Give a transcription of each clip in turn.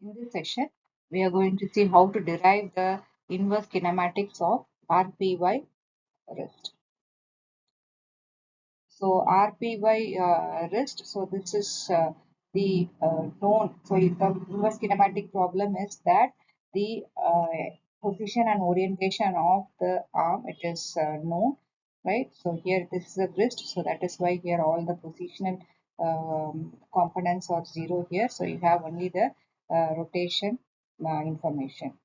In this session, we are going to see how to derive the inverse kinematics of RPY wrist. So RPY wrist, so this is the known, so the inverse kinematic problem is that the position and orientation of the arm, it is known, right? So here this is a wrist, so that is why here all the positional components are zero here. So you have only the rotation information.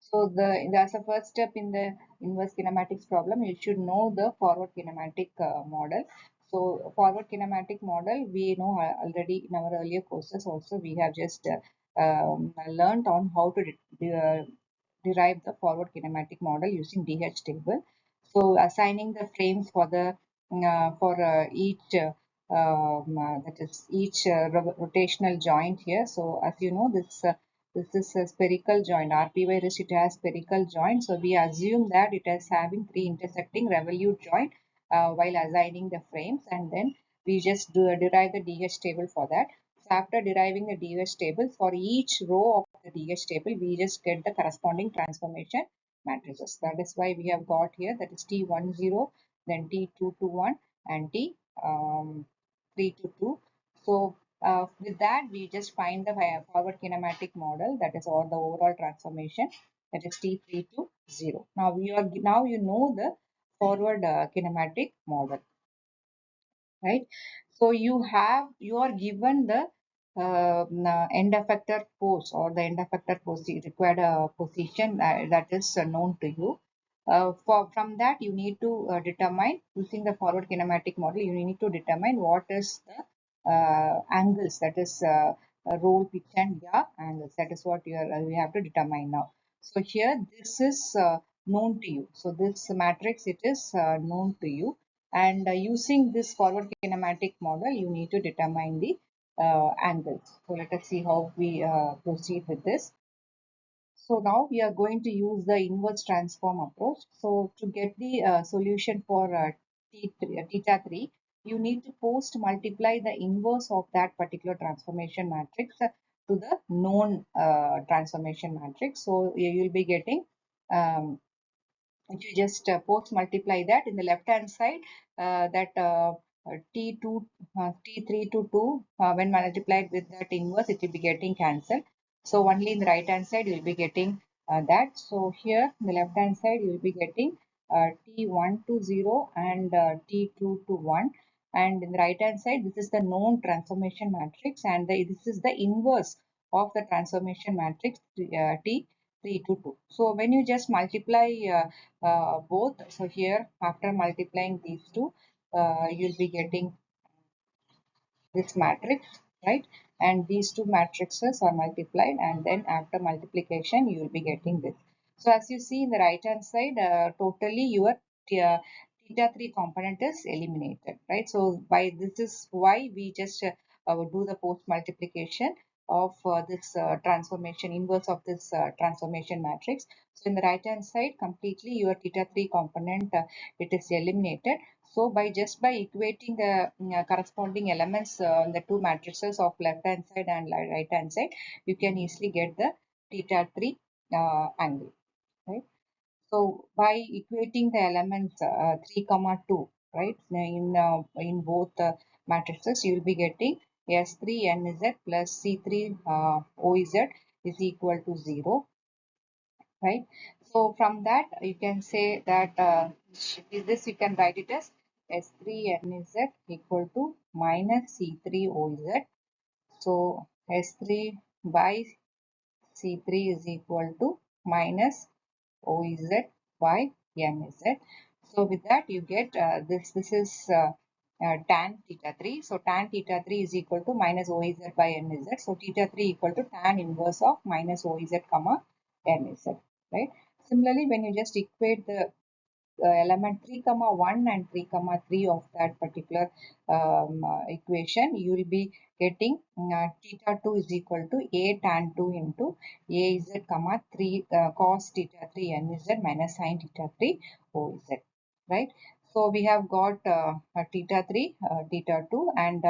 So as a first step in the inverse kinematics problem, you should know the forward kinematic model. So forward kinematic model, we know already in our earlier courses also, we have just learned on how to derive the forward kinematic model using DH table. So assigning the frames for the for each that is each rotational joint here. So as you know, this is a spherical joint. RPY wrist, it has spherical joint. So we assume that it is having three intersecting revolute joint while assigning the frames, and then we just derive the DH table for that. So after deriving the DH table, for each row of the DH table, we just get the corresponding transformation matrices. That is why we have got here, that is T10, then T221 and T322. So with that, we just find the forward kinematic model, that is all the overall transformation, that is T320. Now you know the forward kinematic model, right? So you are given the end effector pose, or the end effector pose required position that is known to you. From that, you need to determine, using the forward kinematic model, you need to determine what is the angles, that is roll, pitch and yaw angles. That is what you have to determine now. So here this is known to you. So this matrix, it is known to you, and using this forward kinematic model, you need to determine the angles. So let us see how we proceed with this. So now we are going to use the inverse transform approach. So to get the solution for theta 3, you need to post multiply the inverse of that particular transformation matrix to the known transformation matrix. So you will be getting if you just post multiply that in the left hand side, that T2 T3 to 2, when multiplied with that inverse, it will be getting cancelled. So only in the right hand side you will be getting that. So here in the left hand side you will be getting T1 to 0 and T2 to 1, and in the right hand side this is the known transformation matrix, and this is the inverse of the transformation matrix T3 to 2. So when you just multiply both, so here after multiplying these two, you'll be getting this matrix, right? And these two matrices are multiplied, and then after multiplication you will be getting this. So as you see in the right hand side, totally your theta 3 component is eliminated, right? So by this is why we just do the post multiplication of this transformation inverse of this transformation matrix. So in the right hand side, completely your theta 3 component, it is eliminated. So by equating the corresponding elements on the two matrices of left hand side and right hand side, you can easily get the theta 3 angle, right? So by equating the elements 3 comma 2, right, in both matrices, you will be getting S3NZ plus C3 OZ is equal to 0, right? So from that you can say that this you can write it as S3NZ equal to minus C3OZ. So S3 by C3 is equal to minus OZ by NZ. So with that you get this is tan theta 3. So tan theta 3 is equal to minus OZ by NZ. So theta 3 equal to tan inverse of minus OZ comma NZ, right? Similarly, when you just equate the element 3 comma 1 and 3 comma 3 of that particular equation, you will be getting theta 2 is equal to a tan 2 into a z comma 3 cos theta 3 n z minus sin theta 3 o z, right? So we have got theta 3, theta 2, and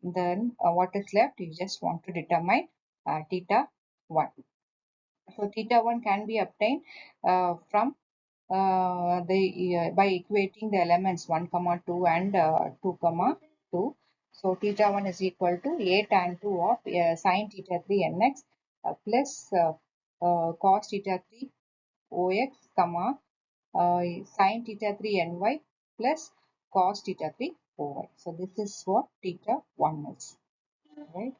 Then what is left? You just want to determine theta 1. So theta 1 can be obtained from by equating the elements 1 comma 2 and 2 comma 2. So theta 1 is equal to a tan 2 of sine theta 3 nx plus cos theta 3 ox comma sine theta 3 ny plus cos theta 3 oy. So this is what theta 1 is, right?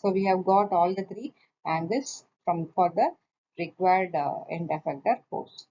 So we have got all the three angles from for the required end effector force.